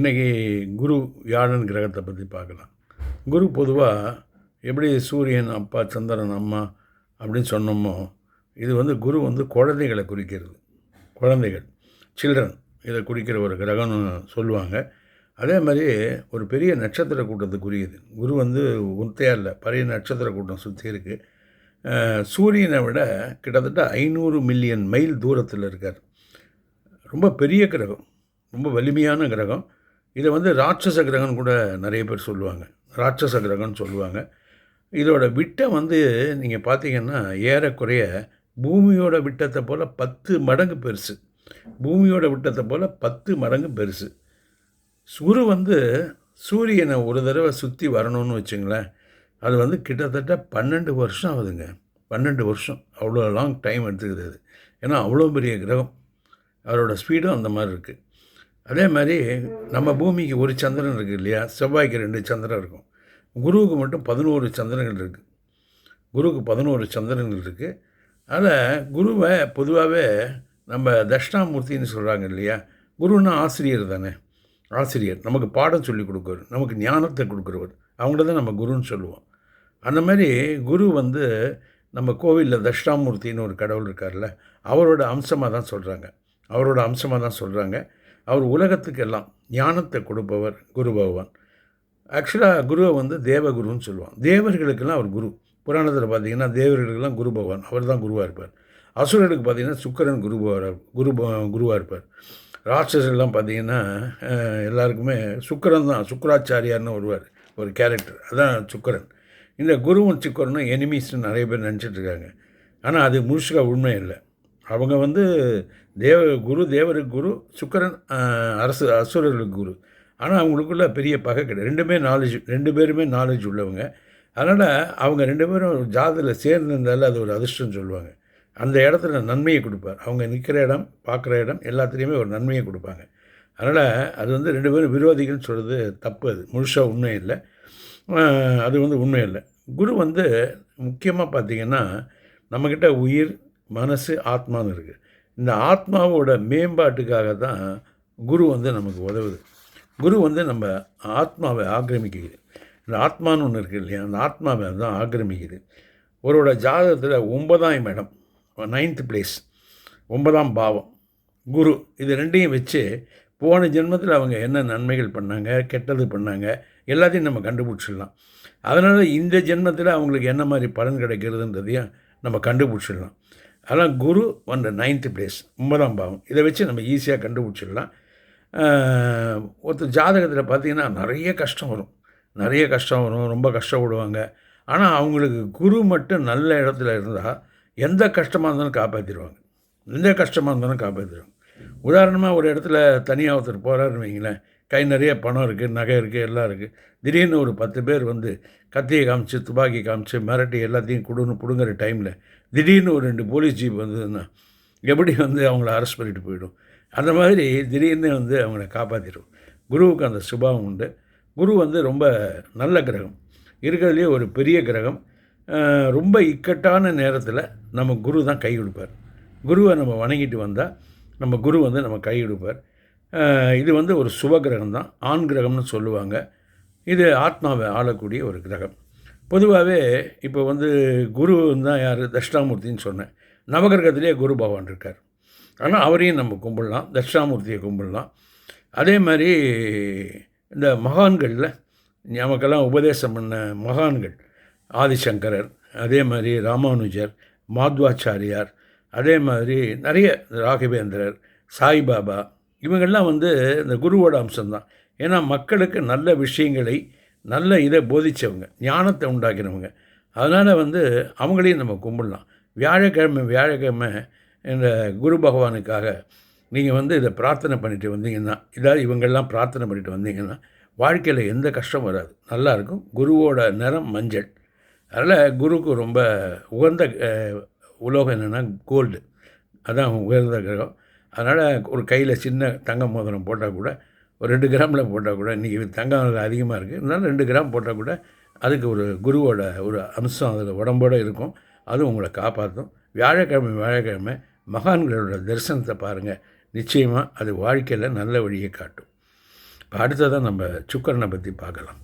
இன்றைக்கி குரு வியாழன் கிரகத்தை பற்றி பார்க்கலாம். குரு பொதுவாக எப்படி சூரியன் அப்பா, சந்திரன் அம்மா அப்படின்னு சொன்னோமோ, இது குரு குழந்தைகளை குறிக்கிறது. குழந்தைகள், சில்ட்ரன், இதை குறிக்கிற ஒரு கிரகம்னு சொல்லுவாங்க. அதே மாதிரி ஒரு பெரிய நட்சத்திர கூட்டத்துக்குரியது. குரு ஒத்தையா இல்லை, பழைய நட்சத்திர கூட்டம் சுற்றி இருக்குது. சூரியனை விட கிட்டத்தட்ட 500 மில்லியன் மைல் தூரத்தில் இருக்கார். ரொம்ப பெரிய கிரகம், ரொம்ப வலிமையான கிரகம். இதை ராட்சச கிரகம்னு கூட நிறைய பேர் சொல்லுவாங்க. ராட்சச கிரகம்னு சொல்லுவாங்க. இதோட விட்டம் நீங்கள் பார்த்தீங்கன்னா ஏறக்குறைய பூமியோட விட்டத்தை போல் 10 மடங்கு பெருசு. பூமியோட விட்டத்தை போல் 10 மடங்கு பெருசு. குரு சூரியனை ஒரு தடவை சுற்றி வரணும்னு வச்சுங்களேன், அது கிட்டத்தட்ட 12 வருஷம் ஆகுதுங்க. 12 வருஷம், அவ்வளோ லாங் டைம் எடுத்துக்குது அது. ஏன்னா அவ்வளோ பெரிய கிரகம், அதோட ஸ்பீடும் அந்த மாதிரி இருக்குது. அதே மாதிரி நம்ம பூமிக்கு ஒரு சந்திரன் இருக்குது இல்லையா, செவ்வாய்க்கு 2 சந்திரன் இருக்கும். குருவுக்கு மட்டும் 11 சந்திரங்கள் இருக்குது. குருவுக்கு 11 சந்திரங்கள் இருக்குது. அதில் குருவை பொதுவாகவே நம்ம தட்சிணாமூர்த்தின்னு சொல்கிறாங்க இல்லையா. குருன்னா ஆசிரியர் தானே. ஆசிரியர் நமக்கு பாடம் சொல்லி கொடுக்குறவர், நமக்கு ஞானத்தை கொடுக்குறவர், அவங்கள தான் நம்ம குருன்னு சொல்லுவோம். அந்த மாதிரி குரு நம்ம கோவிலில் தட்சிணாமூர்த்தின்னு ஒரு கடவுள் இருக்கார்ல, அவரோட அம்சமாக தான் சொல்கிறாங்க. அவர் உலகத்துக்கெல்லாம் ஞானத்தை கொடுப்பவர் குரு பகவான். ஆக்சுவலாக குருவை தேவகுருன்னு சொல்லுவான். தேவர்களுக்கெல்லாம் அவர் குரு. புராணத்தில் பார்த்திங்கன்னா தேவர்களுக்கெல்லாம் குரு பகவான் அவர் தான் குருவாக இருப்பார். அசுரர்களுக்கு பார்த்திங்கன்னா சுக்கிரன் குருவாக இருப்பார். ராட்சசர்கள்லாம் பார்த்திங்கன்னா எல்லாருக்குமே சுக்கிரன் தான், சுக்கராச்சாரியார்னு ஒரு கேரக்டர், அதுதான் சுக்கிரன். இந்த குருவும் சுக்கிரனும் எனிமீஸ்ன்னு நிறைய பேர் நினச்சிட்ருக்காங்க. ஆனால் அது முழுசாக உண்மை இல்லை. அவங்க தேவருக்கு குரு, சுக்கிரன் அசுரர்களுக்கு குரு. ஆனால் அவங்களுக்குள்ள பெரிய பகை கிடையாது. ரெண்டு பேருமே நாலேஜ் உள்ளவங்க. அதனால் அவங்க 2 பேரும் ஜாதகத்தில் சேர்ந்திருந்தாலும் அது ஒரு அதிர்ஷ்டம் சொல்லுவாங்க. அந்த இடத்துல நன்மையை கொடுப்பார். அவங்க நிற்கிற இடம், பார்க்குற இடம் எல்லாத்துலேயுமே ஒரு நன்மையை கொடுப்பாங்க. அதனால் அது 2 பேரும் விரோதிகள்னு சொல்கிறது தப்பு. அது முழுசாக உண்மை இல்லை. அது உண்மை இல்லை. குரு முக்கியமாக பார்த்திங்கன்னா நம்மக்கிட்ட உயிர், மனசு, ஆத்மான்னு இருக்குது. இந்த ஆத்மாவோட மேம்பாட்டுக்காக தான் குரு நமக்கு உதவுது. குரு நம்ம ஆத்மாவை ஆக்கிரமிக்குது. இந்த ஆத்மான்னு ஒன்று இருக்குது இல்லையா, அந்த ஆத்மாவை தான் ஆக்கிரமிக்குது. ஒருவோட ஜாதகத்தில் 9ஆம் இடம், 9th பிளேஸ், 9ஆம் பாவம் குரு, இது ரெண்டையும் வச்சு போன ஜென்மத்தில் அவங்க என்ன நன்மைகள் பண்ணாங்க, கெட்டது பண்ணாங்க, எல்லாத்தையும் நம்ம கண்டுபிடிச்சிடலாம். அதனால் இந்த ஜென்மத்தில் அவங்களுக்கு என்ன மாதிரி பலன் கிடைக்கிறதுன்றதையும் நம்ம கண்டுபிடிச்சிடலாம். அதனால் குரு 9th பிளேஸ், 9ஆம் பாவம், இதை வச்சு நம்ம ஈஸியாக கண்டுபிடிச்சிடலாம். ஒருத்தர் ஜாதகத்தில் பார்த்திங்கன்னா நிறைய கஷ்டம் வரும், ரொம்ப கஷ்டப்படுவாங்க. ஆனால் அவங்களுக்கு குரு மட்டும் நல்ல இடத்துல இருந்தால் எந்த கஷ்டமாக இருந்தாலும் காப்பாற்றிடுவாங்க. உதாரணமாக ஒரு இடத்துல தனியாக ஒருத்தர் போகிறாருன்னு வைங்களேன், கை நிறைய பணம் இருக்குது, நகை இருக்குது, எல்லாம் இருக்குது. திடீர்னு ஒரு 10 பேர் கத்தியை காமிச்சு, துப்பாக்கி காமிச்சு, மிரட்டி எல்லாத்தையும் பிடுங்குற டைமில் திடீர்னு ஒரு 2 போலீஸ் ஜீப் வந்ததுன்னா எப்படி அவங்கள அரெஸ்ட் பண்ணிட்டு போயிடும். அந்த மாதிரி திடீர்னு அவங்கள காப்பாற்றிடும். குருவுக்கு அந்த சுபாவம் உண்டு. குரு ரொம்ப நல்ல கிரகம், இருக்கிறதுலேயே ஒரு பெரிய கிரகம். ரொம்ப இக்கட்டான நேரத்தில் நம்ம குரு தான் கை கொடுப்பார். குருவை நம்ம வணங்கிட்டு வந்தால் நம்ம குரு நம்ம கை கொடுப்பார். இது ஒரு சுப கிரகம் தான், ஆண் கிரகம்னு சொல்லுவாங்க. இது ஆத்மாவை ஆளக்கூடிய ஒரு கிரகம். பொதுவாகவே இப்போ குரு தான் யார், தட்சிணாமூர்த்தின்னு சொன்னேன். நவகிரகத்திலே குரு பகவான் இருக்கார். ஆனால் அவரையும் நம்ம கும்பிடலாம், தட்சிணாமூர்த்தியை கும்பிடலாம். அதே மாதிரி இந்த மகான்களில் நமக்கெல்லாம் உபதேசம் பண்ண மகான்கள், ஆதிசங்கரர், அதே மாதிரி ராமானுஜர், மாத்வாச்சாரியார், அதே மாதிரி நிறைய ராகவேந்திரர், சாய்பாபா, இவங்கெல்லாம் இந்த குருவோட அம்சம்தான். ஏன்னா மக்களுக்கு நல்ல விஷயங்களை, நல்ல இதை போதித்தவங்க, ஞானத்தை உண்டாக்கினவங்க. அதனால் அவங்களையும் நம்ம கும்பிடலாம். வியாழக்கிழமை இந்த குரு பகவானுக்காக நீங்கள் இதை பிரார்த்தனை பண்ணிட்டு வந்தீங்கன்னா, இவங்கெல்லாம் பிரார்த்தனை பண்ணிட்டு வந்தீங்கன்னா வாழ்க்கையில் எந்த கஷ்டம் வராது, நல்லாயிருக்கும். குருவோட நிறம் மஞ்சள். அதனால் குருக்கு ரொம்ப உகந்த உலோகம் என்னென்னா கோல்டு, அதான் உயர்ந்த கிரகம். அதனால் ஒரு கையில் சின்ன தங்க மோதிரம் போட்டால் கூட, ஒரு 2 கிராமில் போட்டால் கூட, இன்றைக்கி தங்கம் அதிகமாக இருக்குது, இருந்தாலும் 2 கிராம் போட்டால் கூட அதுக்கு ஒரு குருவோட ஒரு அம்சம் அதில் உடம்போடு இருக்கும். அதுவும் உங்களை காப்பாற்றும். வியாழக்கிழமை மகான்களோட தரிசனத்தை பாருங்கள், நிச்சயமாக அது வாழ்க்கையில் நல்ல வழியை காட்டும். இப்போ அடுத்ததான் நம்ம சுக்கரனை பற்றி பார்க்கலாம்.